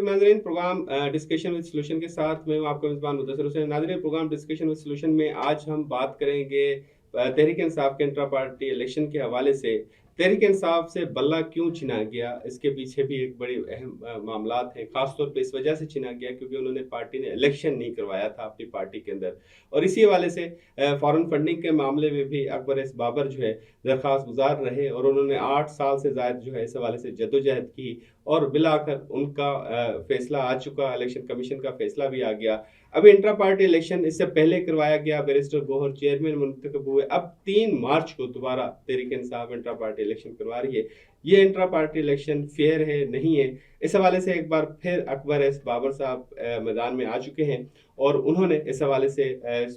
नाज़रीन, programme discussion with solution के साथ मैं हूं आपका मेज़बान मुदस्सिर हुसैन। नाज़रीन, प्रोग्राम डिस्कशन विद सॉल्यूशन में आज हम बात करेंगे तहरीक इंसाफ के इंट्रा पार्टी इलेक्शन के हवाले से। तहरीक इंसाफ से बल्ला क्यों छिना गया, इसके पीछे भी एक बड़ी अहम मामलात हैं। खासतौर पे इस वजह से छिना गया क्योंकि उन्होंने पार्टी ने इलेक्शन नहीं करवाया था अपनी पार्टी के अंदर, और इसी हवाले से फॉरेन फंडिंग के मामले में भी अकबर एस बाबर जो है दरख्वास्त गुजार रहे, और उन्होंने 8 साल से ज़ायद जो है इस हवाले से जद्दोजहद की, और बिलाकर उनका फैसला आ चुका, इलेक्शन कमीशन का फैसला भी आ गया। अभी इंट्रा पार्टी इलेक्शन इससे पहले करवाया गया, बैरिस्टर गोहर चेयरमैन मुंतखब हुए। अब 3 मार्च को दोबारा Tehreek Insaf intra party election करवा रही है। ये इंट्रा पार्टी इलेक्शन फेयर है नहीं है, इस हवाले से एक बार फिर अकबर एस बाबर साहब मैदान में आ चुके हैं और उन्होंने इस हवाले से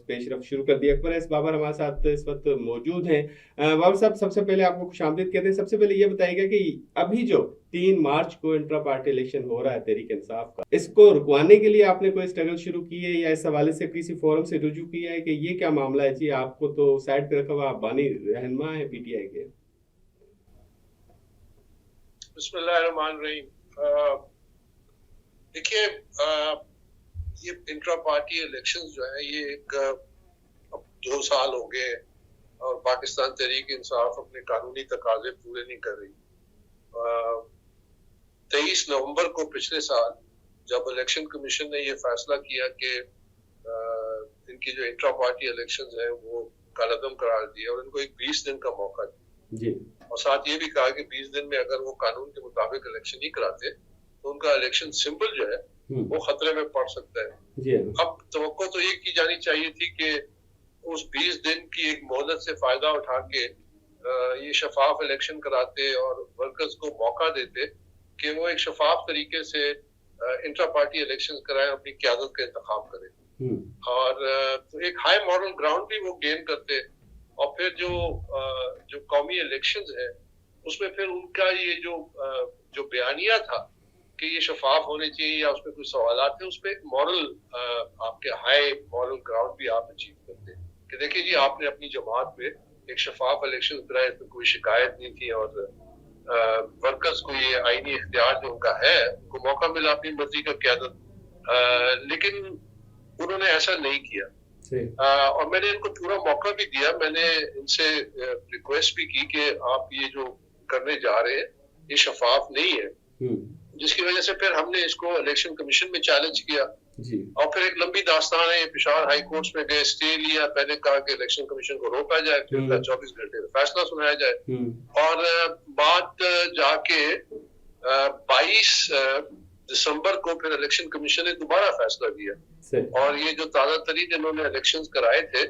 पेशरफ शुरू कर दी। अकबर एस बाबर हमारे साथ इस वक्त मौजूद हैं। बाबर साहब, सबसे पहले आपको खुशामदीद कहते हैं। सबसे पहले ये बताइएगा कि अभी जो 3 मार्च को इंट्रा पार्टी इलेक्शन हो रहा है तहरीक इंसाफ का, इसको रुकवाने के लिए आपने कोई स्ट्रगल शुरू की है या इस हवाले से किसी फोरम से रुजू किया है कि ये क्या मामला है जी? आपको तो साइड पे रखा हुआ, आप बानी रहनुमा है पीटीआई के। बिस्मिल्लाहिर्रहमानिर्रहीम। देखिए, ये इंट्रा पार्टी इलेक्शंस जो है ये अब 2 साल हो गए और पाकिस्तान तहरीक इंसाफ अपने कानूनी तकाजे पूरे नहीं कर रही। 23 नवंबर को पिछले साल जब इलेक्शन कमीशन ने ये फैसला किया कि इनकी जो इंट्रा पार्टी इलेक्शंस है वो कालादम करार दिया और इनको एक 20 दिन का मौका दिया जी, और साथ ये भी कहा कि 20 दिन में अगर वो कानून के मुताबिक इलेक्शन नहीं कराते तो उनका इलेक्शन सिंबल जो है वो खतरे में पड़ सकता है जी। अब तवक्को तो ये की जानी चाहिए थी कि उस 20 दिन की एक मोहलत से फायदा उठा के ये शफाफ इलेक्शन कराते और वर्कर्स को मौका देते कि वो एक शफाफ तरीके से इंट्रा पार्टी इलेक्शन कराएं, अपनी क़यादत का इंतखाब करें और तो एक हाई मॉरल ग्राउंड भी वो गेन करते। और फिर जो कौमी इलेक्शंस है उसमें फिर उनका ये जो बयानिया था कि ये शफाफ होने चाहिए या उसमें कुछ सवालात थे, उस पर एक मॉरल आपके हाई मॉरल ग्राउंड भी आप अचीव करते कि देखिए जी आपने अपनी जमात में एक शफाफ इलेक्शन कराए, इसमें कोई शिकायत नहीं थी और वर्कर्स को ये आईनी इख्तियार जो उनका है उनको मौका मिला अपनी मर्जी का क़यादत। लेकिन उन्होंने ऐसा नहीं किया और मैंने इनको पूरा मौका भी दिया। मैंने इनसे रिक्वेस्ट भी की कि आप ये जो करने जा रहे हैं ये शफाफ नहीं है, जिसकी वजह से फिर हमने इसको इलेक्शन कमीशन में चैलेंज किया जी। और फिर एक लंबी दास्तान है, पेशावर हाई कोर्ट में गए, स्टे लिया, पहले कहा कि इलेक्शन कमीशन को रोका जाए, फिर 24 घंटे में फैसला सुनाया जाए और बात जाके 22 दिसंबर को फिर इलेक्शन कमीशन ने दोबारा फैसला दिया और ये जो ताज़ा तरीन इन्होंने इलेक्शन कराए थे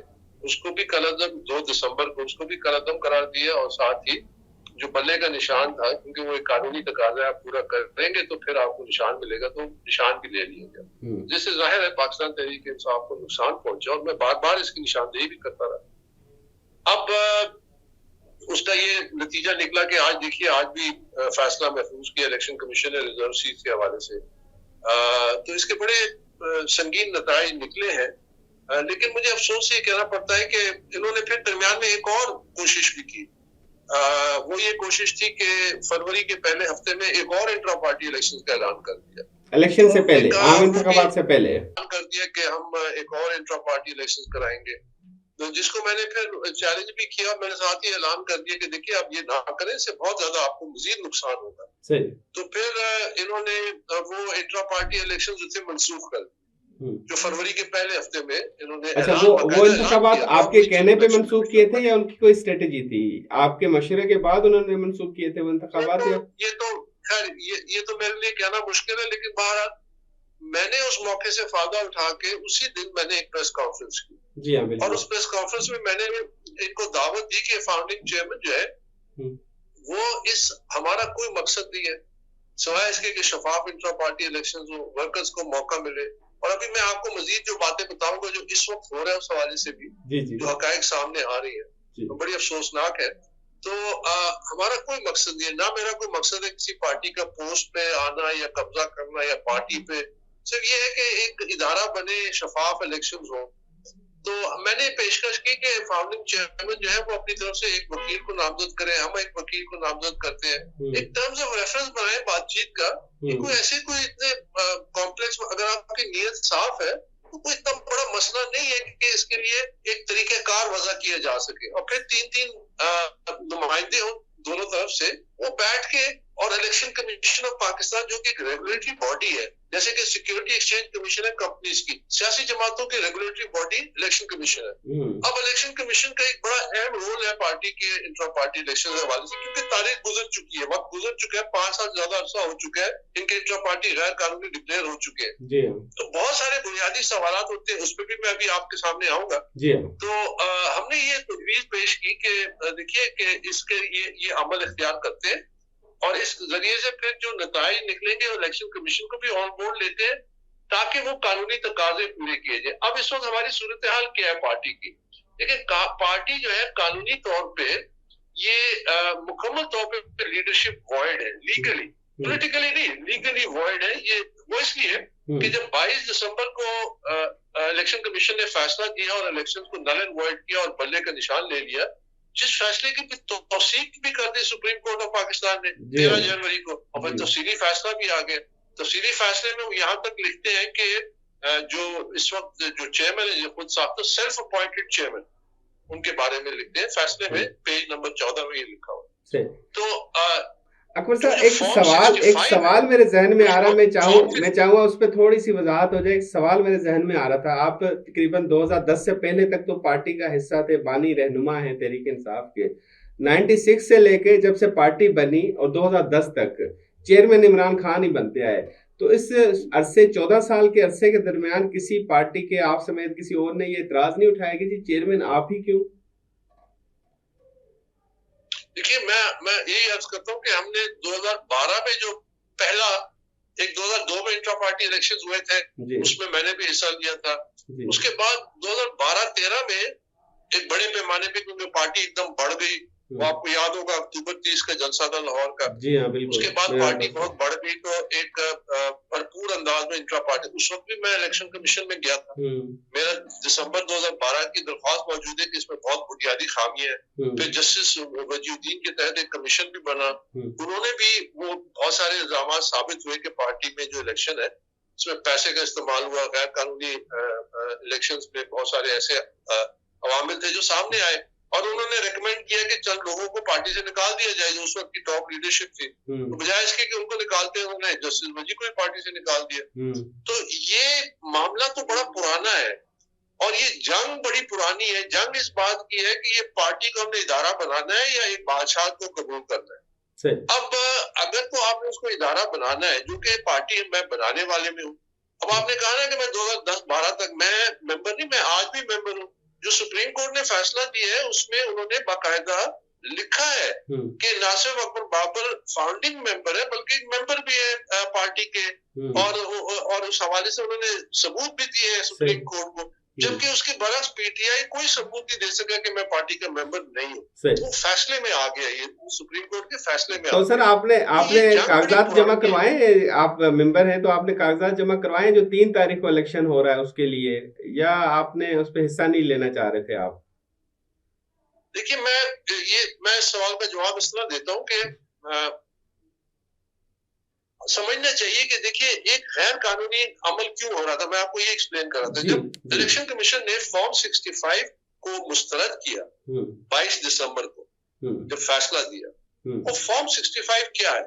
उसको भी कलअदम 2 दिसंबर को उसको भी कलअदम करार दिया और साथ ही जो बल्ले का निशान था, क्योंकि वो एक कानूनी तकाजा आप पूरा करेंगे तो फिर आपको निशान मिलेगा, तो निशान भी ले लिया गया, जिससे जाहिर है पाकिस्तान तहरीक इंसाफ को नुकसान पहुंचा और मैं बार बार इसकी निशानदेही भी करता रहा। अब उसका ये नतीजा निकला कि आज देखिए आज भी फैसला महफूज किया इलेक्शन कमीशन ने रिजर्व सीट के हवाले से, तो इसके बड़े संगीन नताइज निकले हैं। लेकिन मुझे अफसोस ये कहना पड़ता है कि इन्होंने फिर दरमियान में एक और कोशिश भी की। वो ये कोशिश थी कि फरवरी के पहले हफ्ते में एक और इंट्रा पार्टी इलेक्शन का ऐलान कर दिया, इलेक्शन से पहले, आम इंतखाबात से पहले कर दिया कि हम एक और इंट्रा पार्टी इलेक्शन कराएंगे, तो जिसको मैंने फिर चैलेंज भी किया। मैंने साथ ही ऐलान कर दिया कि देखिए आप ये ना करें, इससे बहुत ज्यादा आपको मजीद नुकसान होगा। तो फिर इन्होंने वो इंट्रा पार्टी इलेक्शन उसे मंसूख कर जो फरवरी के पहले हफ्ते में इन्होंने। अच्छा, वो इंतखाबात आपके कहने पे मंसूख किए थे या उनकी कोई स्ट्रेटेजी थी? आपके मशवरे के बाद उन्होंने मंसूख किए थे वो इंतखाबात? ये तो खैर ये तो मेरे लिए कहना मुश्किल है, लेकिन बहरहाल मैंने उस मौके से फायदा उठा के उसी दिन मैंने एक प्रेस कॉन्फ्रेंस की जी हाँ, और उस प्रेस कॉन्फ्रेंस में मैंने इनको दावत दी कि फाउंडिंग चेयरमैन जो है वो इस हमारा कोई मकसद नहीं है सिवाय इसके कि शफाफ इंट्रा पार्टी इलेक्शन हो, वर्कर्स को मौका मिले। और अभी मैं आपको मजीद जो बातें बताऊंगा जो इस वक्त हो रहा है उस हवाले से भी जो हकायक सामने आ रही है तो बड़ी अफसोसनाक है। तो हमारा कोई मकसद नहीं है, ना मेरा कोई मकसद है किसी पार्टी का पोस्ट पे आना या कब्जा करना या पार्टी पे, सिर्फ ये है कि एक इदारा बने, शफाफ इलेक्शन हो। तो मैंने पेशकश की कि फाउंडिंग चेयरमैन जो है वो अपनी तरफ से एक वकील को नामजद करें, हम एक वकील को नामजद करते हैं, एक टर्म्स ऑफ रेफरेंस बनाए बातचीत का कि कोई ऐसे कोई इतने कॉम्प्लेक्स, अगर आपकी नीयत साफ है तो कोई इतना बड़ा मसला नहीं है कि इसके लिए एक तरीकेकार वजह किया जा सके। और फिर 3-3 नुमाइंदे हों दोनों तरफ से, वो बैठ के, और इलेक्शन कमीशन ऑफ पाकिस्तान जो कि एक रेगुलेटरी बॉडी है, जैसे कि सिक्योरिटी एक्सचेंज कमीशन है कंपनीज की, सियासी जमातों की रेगुलेटरी बॉडी इलेक्शन कमीशन है। अब इलेक्शन कमीशन का एक बड़ा अहम रोल है पार्टी के इंट्रा पार्टी इलेक्शन के हवाले से, क्योंकि तारीख गुजर चुकी है, वक्त गुजर चुका है, 5 साल ज्यादा अरसा हो चुका है, इनके इंट्रा पार्टी गैर कानूनी डिक्लेयर हो चुके हैं। जी तो बहुत सारे बुनियादी सवाल होते हैं, उस पर भी मैं अभी आपके सामने आऊंगा। जी तो हमने ये तजवीज पेश की कि देखिए कि इसके ये अमल इख्तियार करते हैं, और इस जरिए से फिर जो नताइज निकलेंगे इलेक्शन कमीशन को भी ऑन बोर्ड लेते हैं, ताकि वो कानूनी तकाजे पूरे किए जाए। अब इस वक्त हमारी सूरत हाल क्या है पार्टी की? लेकिन पार्टी जो है कानूनी तौर पे ये मुकम्मल तौर पे लीडरशिप वॉइड है, लीगली, पॉलिटिकली नहीं, लीगली वॉइड है। ये वो इसलिए कि जब 22 दिसंबर को इलेक्शन कमीशन ने फैसला किया और इलेक्शन को नल एंड वॉइड किया और बल्ले का निशान ले लिया, जिस फैसले की तौसीक भी कर दी सुप्रीम कोर्ट ऑफ पाकिस्तान ने 13 जनवरी को, और फिर तफसीली फैसला भी आ गया। तफसीली फैसले में वो यहाँ तक लिखते हैं कि जो इस वक्त जो चेयरमैन है, खुद साहब सेल्फ अपॉइंटेड चेयरमैन, उनके बारे में लिखते हैं फैसले में, पेज नंबर 14 में ये लिखा हुआ है। तो अकबर साहब, एक सवाल मेरे जहन में आ रहा, मैं चाहूंगा उस पर थोड़ी सी वजाहत हो जाए। एक सवाल मेरे जहन में आ रहा था, आप तकरीबन 2010 से पहले तक तो पार्टी का हिस्सा थे, बानी रहनुमा हैं तहरीक इंसाफ के। 96 से लेके जब से पार्टी बनी और 2010 तक चेयरमैन इमरान खान ही बनते आए, तो इस अरसे 14 साल के अरसे के दरमियान किसी पार्टी के, आप समेत किसी और ने ये इतराज नहीं उठाया कि जी चेयरमैन आप ही क्यों? देखिए, मैं यही अर्ज करता हूँ कि हमने 2012 में जो पहला 2002 में इंट्रा पार्टी इलेक्शंस हुए थे, उसमें मैंने भी हिस्सा लिया था। उसके बाद 2012-13 में एक बड़े पैमाने पे, क्योंकि पार्टी एकदम बढ़ गई, वो आपको याद होगा अक्टूबर 30 का जलसा था लाहौर का। जी हाँ, बिल्कुल। उसके बाद पार्टी बहुत बढ़ गई, तो एक भरपूर अंदाज में इंट्रा पार्टी, उस वक्त भी मैं इलेक्शन कमीशन में गया था। मेरा दिसंबर 2012 की दरख्वास्त मौजूद है कि इसमें बहुत बुनियादी खामी है। फिर जस्टिस वजीउद्दीन के तहत एक कमीशन भी बना, उन्होंने भी वो बहुत सारे इल्जाम साबित हुए कि पार्टी में जो इलेक्शन है उसमें पैसे का इस्तेमाल हुआ, गैर कानूनी इलेक्शंस में बहुत सारे ऐसे अवामिल थे जो सामने आए, और उन्होंने रेकमेंड किया कि चंद लोगों को पार्टी से निकाल दिया जाए जो उस वक्त की टॉप लीडरशिप थी। तो बजाय इसके कि उनको निकालते हैं, उन्होंने जस्टिस वजी को पार्टी से निकाल दिया। तो ये मामला तो बड़ा पुराना है, और ये जंग बड़ी पुरानी है। जंग इस बात की है कि ये पार्टी को हमने इदारा बनाना है या एक बादशाह को कबूल करना है। अब अगर तो आपने उसको इदारा बनाना है, जो कि पार्टी मैं बनाने वाले में हूँ। अब आपने कहा ना कि मैं 2010-12 तक मैं मेंबर नहीं, मैं आज भी मेंबर हूँ। जो सुप्रीम कोर्ट ने फैसला दिया है उसमें उन्होंने बाकायदा लिखा है कि ना सिर्फ अकबर बाबर फाउंडिंग मेंबर है, बल्कि एक मेंबर भी है पार्टी के, और उस हवाले से उन्होंने सबूत भी दिए हैं सुप्रीम कोर्ट को, जबकि उसके बरक्स पीटीआई कोई सबूत नहीं दे सका कि मैं पार्टी का मेंबर नहीं हूँ। वो फैसले में आ गया, ये सुप्रीम कोर्ट के फैसले में। तो सर आपने कागजात जमा करवाए, आप मेंबर हैं तो आपने कागजात जमा करवाए जो 3 तारीख को इलेक्शन हो रहा है उसके लिए, या आपने उस पर हिस्सा नहीं लेना चाह रहे थे आप? देखिए, मैं इस सवाल का जवाब इस तरह देता हूँ कि समझना चाहिए कि देखिए एक गैर कानूनी अमल क्यों हो रहा था। मैं आपको ये एक्सप्लेन कर रहा था। जब इलेक्शन कमीशन ने फॉर्म 65 को मुस्तरद किया 22 दिसंबर को, जब फैसला दिया, वो फॉर्म 65 क्या है?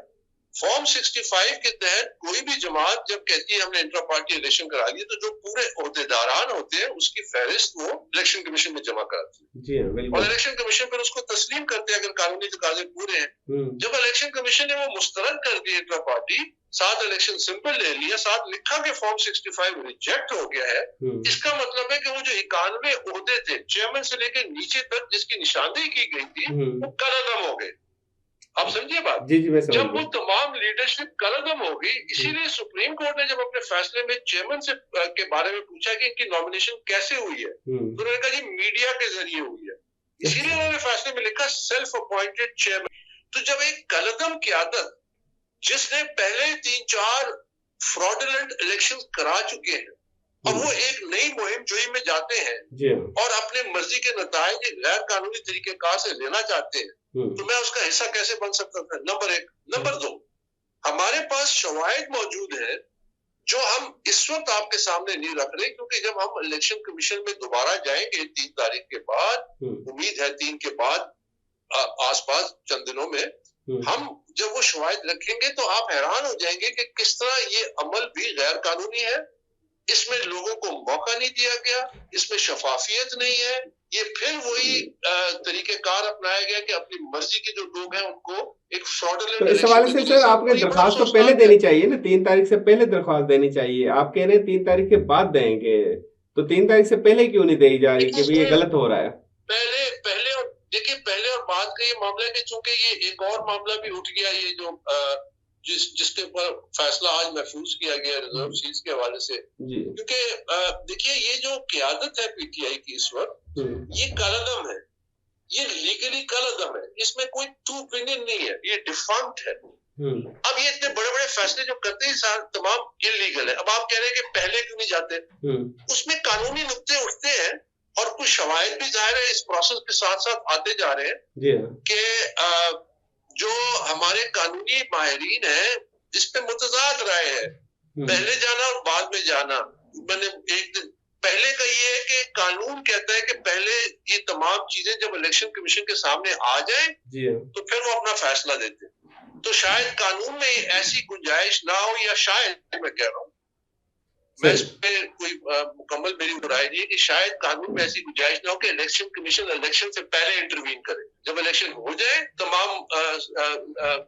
फॉर्म 65 के तहत कोई भी जमात जब कहती है हमने इंट्रा पार्टी इलेक्शन करा लिया, तो जो पूरे ओहदेदारान होते हैं उसकी फहरिस्त वो इलेक्शन कमीशन में जमा कराती है, और इलेक्शन कमीशन फिर उसको तस्लीम करते हैं अगर कानूनी तकाजे पूरे हैं। जब इलेक्शन कमीशन ने वो मुस्तरद कर दिया इंट्रा पार्टी, साथ इलेक्शन सिंपल ले लिया, साथ लिखा कि फॉर्म 65 रिजेक्ट हो गया है, इसका मतलब है कि वो जो 91 ओहदे थे चेयरमैन से लेकर नीचे तक जिसकी निशानदेही की गई थी, वो कलअदम हो गए। आप समझिए बात? जी, मैं समझ जब वो तमाम लीडरशिप कलअदम हो गई, इसीलिए सुप्रीम कोर्ट ने जब अपने फैसले में चेयरमैन से के बारे में पूछा कि इनकी नॉमिनेशन कैसे हुई है, तो उन्होंने कहा जी मीडिया के जरिए हुई है। इसीलिए उन्होंने फैसले में लिखा सेल्फ अपॉइंटेड चेयरमैन। तो जब एक कलअदम की आदत, जिसने पहले 3-4 फ्रॉडुलेंट इलेक्शन करा चुके हैं, और वो एक नई मुहिम जोई में जाते हैं जी हाँ। और अपने मर्जी के नतायज गैर कानूनी तरीकेकार से लेना चाहते हैं, तो मैं उसका हिस्सा कैसे बन सकता था? नंबर एक। नंबर दो, हमारे पास शवाहिद मौजूद है जो हम इस वक्त आपके सामने नहीं रख रहे, क्योंकि जब हम इलेक्शन कमीशन में दोबारा जाएंगे 3 तारीख के बाद, उम्मीद है 3 के बाद आसपास चंद दिनों में, हम जब वो शवाहिद रखेंगे तो आप हैरान हो जाएंगे कि किस तरह ये अमल भी गैर कानूनी है, इसमें लोगों को मौका नहीं दिया गया, इसमें शफाफियत नहीं है, ये फिर वही तरीकेकार अपनाया गया कि अपनी मर्जी के जो लोग हैं उनको एक फ्रॉडुलेंट। तो इस हवाले से सर आपने दरख्वास्त तो पहले देनी चाहिए ना, 3 तारीख से पहले दरख्वास्त देनी चाहिए। आप कह रहे हैं 3 तारीख के बाद देंगे, तो 3 तारीख से पहले क्यों नहीं दी जा रही कि भाई ये गलत हो रहा है? पहले और देखिए, पहले और बाद का ये मामला है कि चूंकि ये एक और मामला भी उठ गया, ये जो जिसके ऊपर फैसला आज महफूज किया गया रिजर्व सीट के हवाले से, क्योंकि देखिए ये जो क़यादत है पीटीआई की इस वक्त, ये कलअदम है, ये लीगली कलअदम है, इसमें कोई टू ओपिनियन नहीं है, ये डिफॉल्ट है। अब ये इतने बड़े बड़े फैसले जो करते हैं सारे तमाम इलीगल है। अब आप कह रहे हैं कि पहले क्यों नहीं जाते? उसमें कानूनी नुक्ते उठते हैं और कुछ शवाहिद भी जाहिर है इस प्रोसेस के साथ साथ आते जा रहे हैं कि जो हमारे कानूनी माहिरीन है इस पे मुतजाद राय है, पहले जाना और बाद में जाना। मैंने एक दिन पहले का ये है कि कानून कहता है कि पहले ये तमाम चीजें जब इलेक्शन कमीशन के सामने आ जाए तो फिर वो अपना फैसला देते। तो शायद कानून में ऐसी गुंजाइश ना हो, या शायद मैं कह रहा हूँ, मैं इस पे कोई मुकम्मल मेरी राय नहीं है कि शायद कानून में ऐसी गुंजाइश ना हो कि इलेक्शन कमीशन इलेक्शन से पहले इंटरवीन करे। जब इलेक्शन हो जाए, तमाम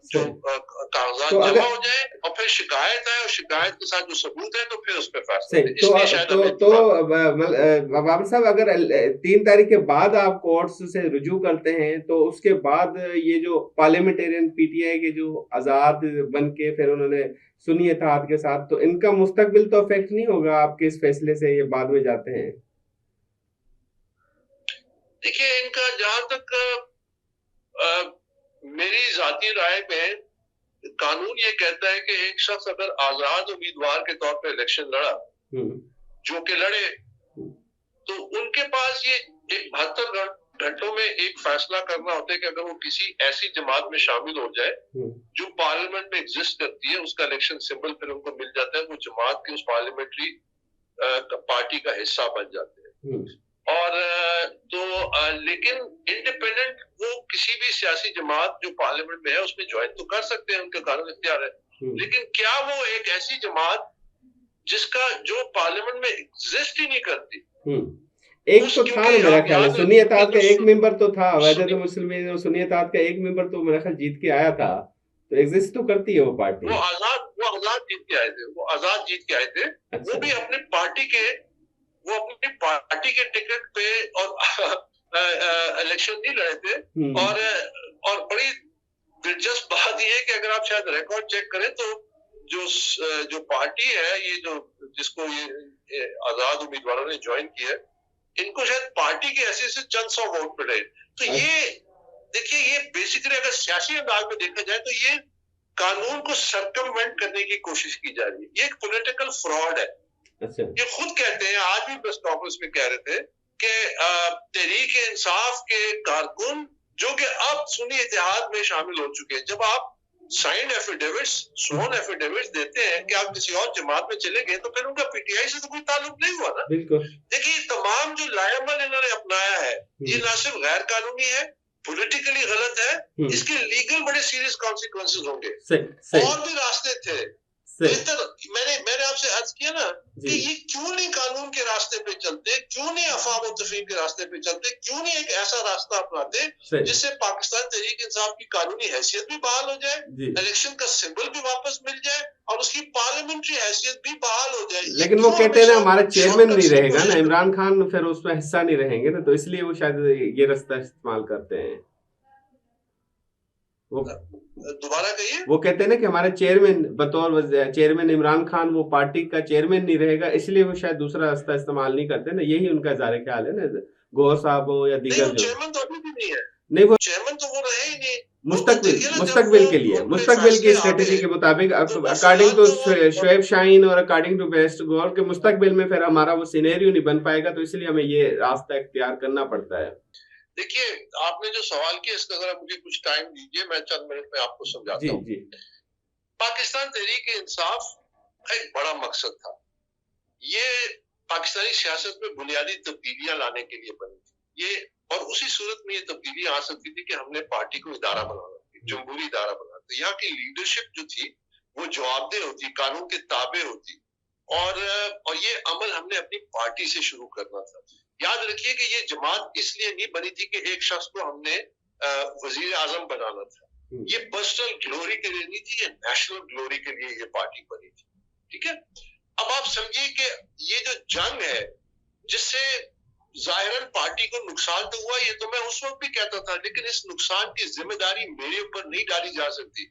जो कागजात जमा हो जाए और फिर शिकायत है और शिकायत के साथ जो सबूत है तो फिर उस पर फैसला। तो बाबर साहब, अगर 3 तारीख के बाद आप कोर्ट्स से रुजू करते हैं तो उसके बाद ये जो पार्लियामेंटेरियन पीटीआई के जो आजाद बन के फिर उन्होंने सुन्नी इत्तेहाद के साथ, तो इनका मुस्तकबिल तो अफेक्ट नहीं होगा आपके इस फैसले से? ये बाद में जाते हैं। देखिए, इनका जहां तक मेरी जाती राय में, कानून ये कहता है कि एक शख्स अगर आजाद उम्मीदवार के तौर पे इलेक्शन लड़ा, जो कि लड़े, तो उनके पास ये 72 घंटों में एक फैसला करना होता है कि अगर वो किसी ऐसी जमात में शामिल हो जाए जो पार्लियामेंट में एग्जिस्ट करती है, उसका इलेक्शन सिंबल फिर उनको मिल जाता है, वो जमात की उस पार्लियामेंट्री पार्टी का हिस्सा बन जाते हैं। और लेकिन इंडिपेंडेंट वो किसी भी सियासी जमात जो पार्लियामेंट में है उसमें ज्वाइन तो कर सकते हैं, उनका कानून इख्तियार है। लेकिन क्या वो एक ऐसी जमात जिसका जो पार्लियामेंट में एग्जिस्ट ही नहीं करती, एक तो था ना मेरा ख्याल है, सुन्नी इत्तेहाद का एक मेंबर तो था, वहदत मुस्लिमीन सुन्नी इत्तेहाद का एक मेंबर तो मेरा ख्याल जीत के आया था, तो एग्जिस्ट तो करती है वो पार्टी। वो आजाद जीत के आए थे, वो आजाद जीत के आए थे। अच्छा। वो भी अपनी पार्टी के टिकट पे और इलेक्शन नहीं लड़े थे। और बड़ी दिलचस्प बात ये है कि अगर आप शायद रिकॉर्ड चेक करें तो जो पार्टी है, ये जो जिसको ये आजाद उम्मीदवारों ने ज्वाइन किया है, इनको शायद पार्टी की हैसियत से चंद 100 वोट मिले। तो ये देखिए, ये बेसिकली अगर सियासी अंदाज में देखा जाए तो ये कानून को सर्कमवेंट करने की कोशिश की जा रही है। ये एक पॉलिटिकल फ्रॉड है। अच्छा। ये खुद कहते हैं, आज भी प्रेस कॉन्फ्रेंस में कह रहे थे कि तहरीक इंसाफ के कारकुन जो कि अब सुन्नी इत्तेहाद में शामिल हो चुके हैं, जब आप साइंड एफिडेविट्स, स्वॉन एफिडेविट्स देते हैं कि आप किसी और जमात में चले गए, तो फिर उनका पीटीआई से तो कोई ताल्लुक नहीं हुआ ना। बिल्कुल। देखिए, तमाम जो लाएमल इन्होंने अपनाया है, ये ना सिर्फ गैर कानूनी है, पॉलिटिकली गलत है, इसके लीगल बड़े सीरियस कॉन्सिक्वेंसेस होंगे। और भी रास्ते थे। मैंने आपसे अर्ज किया ना कि ये क्यों नहीं कानून के रास्ते पे चलते, क्यों नहीं अफवाह और तफरीक के रास्ते पे चलते, क्यों नहीं एक ऐसा रास्ता अपनाते जिससे पाकिस्तान तहरीक इंसाफ की कानूनी हैसियत भी बहाल हो जाए, इलेक्शन का सिंबल भी वापस मिल जाए और उसकी पार्लियामेंट्री हैसियत भी बहाल हो जाए। लेकिन वो कहते हैं ना, हमारा चेयरमैन नहीं रहेगा ना, इमरान खान फिर उसमें हिस्सा नहीं रहेंगे ना, तो इसलिए वो शायद ये रास्ता इस्तेमाल करते हैं। दोबारा कहिए। वो कहते हैं ना कि हमारे चेयरमैन बतौर चेयरमैन इमरान खान वो पार्टी का चेयरमैन नहीं रहेगा, इसलिए वो शायद दूसरा रास्ता इस्तेमाल नहीं करते ना, यही उनका ज़ाहिर ख्याल है ना, गौहर साहब हो या दीगर। जो चेयरमैन तो अभी भी नहीं है। नहीं, वो चेयरमैन तो वो रहे ही नहीं। मुस्तकबिल देखिए ना, जब मुस्तकबिल के लिए वो कोई मुस्तकबिल की फैसले आ स्ट्रेटेजी गए के मुताबिक तो बस अकॉर्डिंग या टू तो वो शोएब शाहीन और अकॉर्डिंग टू वेस्ट गोल के मुस्तकबिल में फिर हमारा वो सिनेरियो नहीं बन पाएगा, तो इसलिए हमें ये रास्ता इख्तियार करना पड़ता है। देखिए, आपने जो सवाल किया इसका जरा मुझे कुछ टाइम दीजिए, मैं चंद मिनट में आपको जी समझाता हूँ। जी पाकिस्तान तहरीक इंसाफ का एक बड़ा मकसद था, ये पाकिस्तानी सियासत में बुनियादी तब्दीलियां लाने के लिए बनी थी ये, और उसी सूरत में ये तब्दीलियां आ सकती थी कि हमने पार्टी को इदारा बनाना थी, जमहूरी इदारा बनाना था। यहाँ की लीडरशिप जो थी वो जवाबदेह होती, कानून के ताबे होती, और ये अमल हमने अपनी पार्टी से शुरू करना था। याद रखिए कि ये जमात इसलिए नहीं बनी थी कि एक शख्स को हमने वजीर आजम बनाना था, ये पर्सनल ग्लोरी के लिए नहीं थी, ये नेशनल ग्लोरी के लिए ये पार्टी बनी थी। ठीक है, अब आप समझिए कि ये जो जंग है जिससे जाहिरन पार्टी को नुकसान तो हुआ, ये तो मैं उस वक्त भी कहता था, लेकिन इस नुकसान की जिम्मेदारी मेरे ऊपर नहीं डाली जा सकती।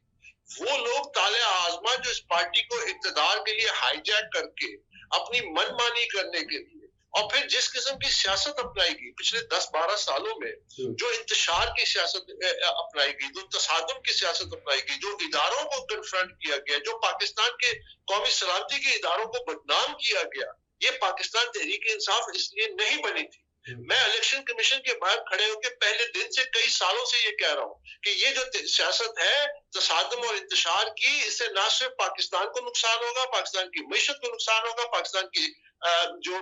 वो लोग ताले आजमा जो इस पार्टी को इक़्तिदार के लिए हाईजैक करके अपनी मनमानी करने के लिए, और फिर जिस किस्म की सियासत अपनाई गई पिछले 10-12 सालों में, जो इंतशार की सियासत अपनाई गई, जो तसादुम की सियासत अपनाई गई, जो इदारों को कन्फ्रंट किया गया, जो पाकिस्तान के कौमी सलामती के इदारों को बदनाम किया गया, ये पाकिस्तान तहरीक इंसाफ इसलिए नहीं बनी थी। मैं इलेक्शन कमीशन के बाहर खड़े होकर पहले दिन से कई सालों से ये कह रहा हूँ कि ये जो सियासत है तसादुम और इंतशार की, इससे ना सिर्फ पाकिस्तान को नुकसान होगा, पाकिस्तान की मईशत को नुकसान होगा, पाकिस्तान की जो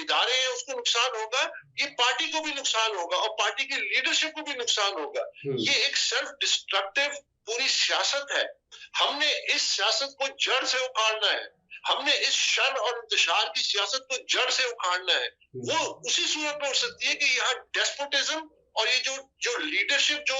इदारे हैं उसको नुकसान होगा, ये पार्टी को भी नुकसान होगा और पार्टी की लीडरशिप को भी नुकसान होगा। ये एक सेल्फ डिस्ट्रक्टिव पूरी सियासत है। हमने इस सियासत को जड़ से उखाड़ना है, हमने इस शर और इंतशार की सियासत को जड़ से उखाड़ना है। वो उसी सूरत में हो सकती है कि यहाँ डेस्पोटिज्म और ये जो लीडरशिप जो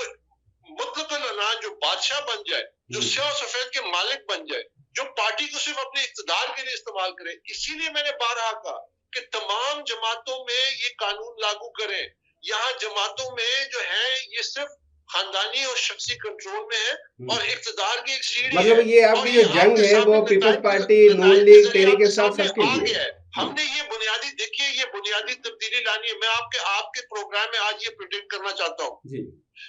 मुतलकन अनाज जो बादशाह बन जाए, जो स्याह सफेद के मालिक बन जाए, जो पार्टी को सिर्फ अपने इक़्तिदार के लिए इस्तेमाल करे। इसीलिए मैंने बारहा कहा कि तमाम जमातों में ये कानून लागू करें। यहाँ जमातों में जो है ये सिर्फ खानदानी और शख्सी कंट्रोल में है और इक़्तिदार की एक सीढ़ी मतलब है, ये और आपकी ये जो जंग आपके है वो सामने पीपल्स पार्टी, नून नतायज के लीग, जरिए तहरीक आपके इंसाफ सामने सबके आ लिए। गया है। हमने ये बुनियादी, देखिए ये बुनियादी तब्दीली लानी है। मैं आपके प्रोग्राम में आज ये प्रेडिक्ट करना चाहता हूँ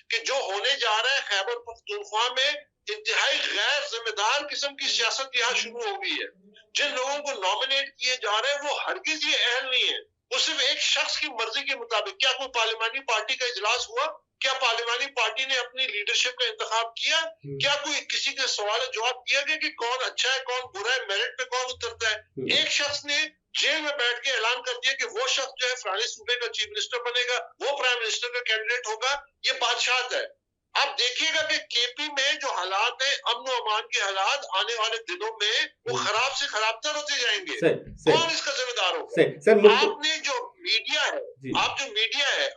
कि जो होने जा रहा है खैबर पख्तूनख्वा में, इंतहाई गैर जिम्मेदार किस्म की सियासत यहाँ शुरू हो गई है। जिन लोगों को नॉमिनेट किए जा रहे हैं वो हरगिज ये अहल नहीं है, वो सिर्फ एक शख्स की मर्जी के मुताबिक। क्या कोई पार्लिमानी पार्टी का इजलास हुआ? क्या पार्लिमानी पार्टी ने अपनी लीडरशिप का इंतखाब किया? क्या कोई किसी के सवाल जवाब किया गया कि कौन अच्छा है कौन बुरा है, मेरिट पे कौन उतरता है? एक शख्स ने जेल में बैठ के ऐलान कर दिया कि वो शख्स जो है फलाने सूबे का चीफ मिनिस्टर बनेगा, वो प्राइम मिनिस्टर का कैंडिडेट होगा। ये बादशाहत है। आप देखिएगा कि केपी में जो हालात है, अमन और अमान के हालात आने वाले दिनों में वो खराब से खराबतर होते जाएंगे। कौन इसका जिम्मेदार होगा? आपने जो मीडिया है,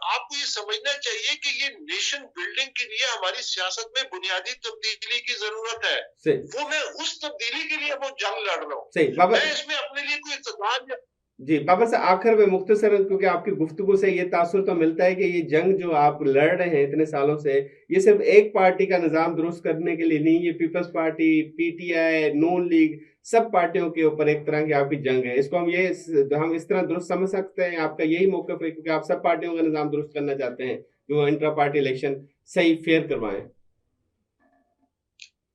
आपको ये समझना चाहिए कि ये नेशन बिल्डिंग के लिए हमारी सियासत में बुनियादी तब्दीली की जरूरत है। वो मैं उस तब्दीली के लिए वो जंग लड़ रहा हूँ। मैं इसमें अपने लिए कोई इक़्तिदार जी बाबर साहब, आखिर में मुख्तसरन, क्योंकि आपकी गुफ्तगू से ये तासुर तो मिलता है कि ये जंग जो आप लड़ रहे हैं इतने सालों से, ये सिर्फ एक पार्टी का निजाम दुरुस्त करने के लिए नहीं, ये पीपल्स पार्टी, पीटीआई, नून लीग, सब पार्टियों के ऊपर एक तरह की आपकी जंग है। इसको हम इस तरह दुरुस्त समझ सकते हैं, आपका यही मौक़िफ़ है, क्योंकि आप सब पार्टियों का निजाम दुरुस्त करना चाहते हैं कि वो इंट्रा पार्टी इलेक्शन सही फेयर करवाएं।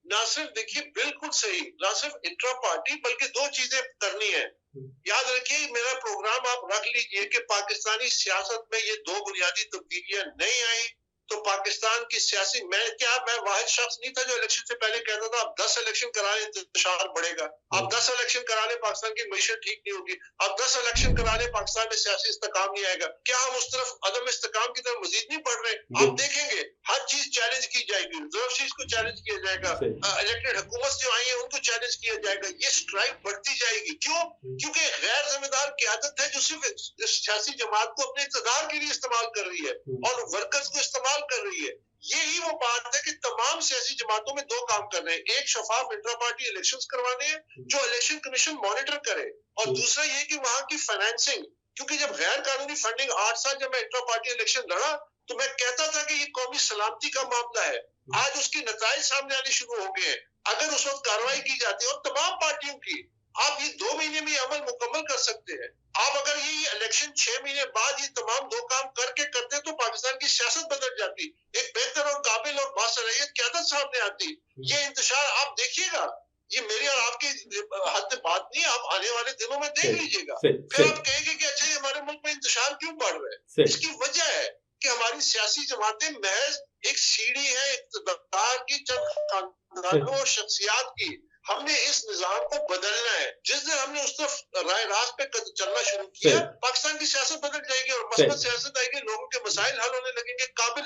ना सिर्फ देखिए बिल्कुल सही, ना सिर्फ इंट्रा पार्टी बल्कि दो चीजें करनी है। याद रखिए मेरा प्रोग्राम आप रख लीजिए कि पाकिस्तानी सियासत में ये दो बुनियादी तब्दीलियां नहीं आई तो पाकिस्तान की सियासी, मैं वाहिद शख्स नहीं था जो इलेक्शन से पहले कहता था आप 10 इलेक्शन करा लें इंतशार बढ़ेगा, आप 10 इलेक्शन करा लें पाकिस्तान की मईशत ठीक नहीं होगी, आप 10 इलेक्शन करा लें पाकिस्तान में सियासी इस्तेकाम नहीं आएगा। क्या हम उस तरफ अदम इस्तेकाम की तरफ मजीद नहीं बढ़ रहे? आप देखेंगे हर चीज चैलेंज की जाएगी, रिजर्व सीट्स को चैलेंज किया जाएगा, इलेक्टेड हुकूमत जो आई है उनको चैलेंज किया जाएगा, ये स्ट्राइक बढ़ती जाएगी। क्यों? क्योंकि गैर जिम्मेदार क़यादत है जो सिर्फ सियासी जमात को अपने इक़्तिदार के लिए इस्तेमाल कर रही है और वर्कर्स को इस्तेमाल कर रही है। यही वो बात है कि तमाम सियासी जमातों में दो काम कर रहे हैं, एक शफाफ इंट्रा पार्टी इलेक्शंस करवाने हैं जो इलेक्शन कमीशन मॉनिटर करे, और दूसरा ये कि वहां की फाइनेंसिंग, क्योंकि जब गैर कानूनी फंडिंग 8 साल जब मैं इंट्रा पार्टी इलेक्शन लड़ा तो मैं कहता था कि ये कौमी सलामती का मामला है। आज उसके नताइज सामने आने शुरू हो गए हैं। अगर उस वक्त कार्रवाई की जाती है और तमाम पार्टियों की, आप ये 2 महीने में ये अमल मुकम्मल कर सकते हैं। आप अगर ये इलेक्शन 6 महीने बाद ये तमाम 2 काम करके करते तो पाकिस्तान की सियासत बदल जाती, एक बेहतर और काबिल और बासलाहियत क़यादत सामने आती। ये इंतशार आप देखिएगा, ये मेरी और आपकी हद से बात नहीं, आप आने वाले दिनों में देख लीजिएगा। फिर आप कहेंगे कि अच्छा ये हमारे मुल्क में इंतशार क्यों बढ़ रहा है? इसकी वजह है कि हमारी सियासी जमातें महज एक सीढ़ी है इक़्तिदार की, चंद खानदानों और शख्सियात की। हमने इस निजाम को बदलना है। जिस दिन हमने उस तरफ राय रास्त पे चलना शुरू किया, पाकिस्तान की सियासत बदल जाएगी और मस्बत सियासत आएगी, लोगों के मसाइल हल होने लगेंगे, काबिल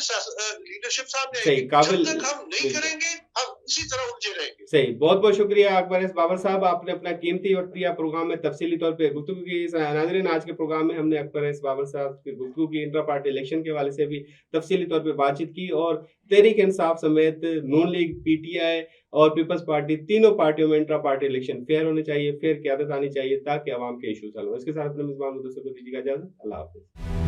लीडरशिप सामने आएगी। जब तक हम नहीं करेंगे, हम इसी तरह उलझे रहेंगे। सही, बहुत-बहुत शुक्रिया अकबर एस बाबर साहब, आपने अपना कीमती वक़्त दिया प्रोग्राम में तफ़सीली तौर पे गुफ्तगू की। नाज़रीन, आज के प्रोग्राम में हमने अकबर एस बाबर साहब की गुफ्तगू की, इंट्रा पार्टी इलेक्शन के हवाले से भी तफ़सीली तौर पे बातचीत की और तहरीक इंसाफ समेत नून लीग, पीटीआई और पीपल्स पार्टी, तीनों पार्टियों में इंट्रा पार्टी इलेक्शन फेयर होने चाहिए, फेयर क़यादत आनी चाहिए ताकि अवाम के इश्यूज़ हल हों। इसके साथ अपने मेज़बान मुदस्सिर को दीजिएगा इजाज़त। अल्लाह हाफ़िज़।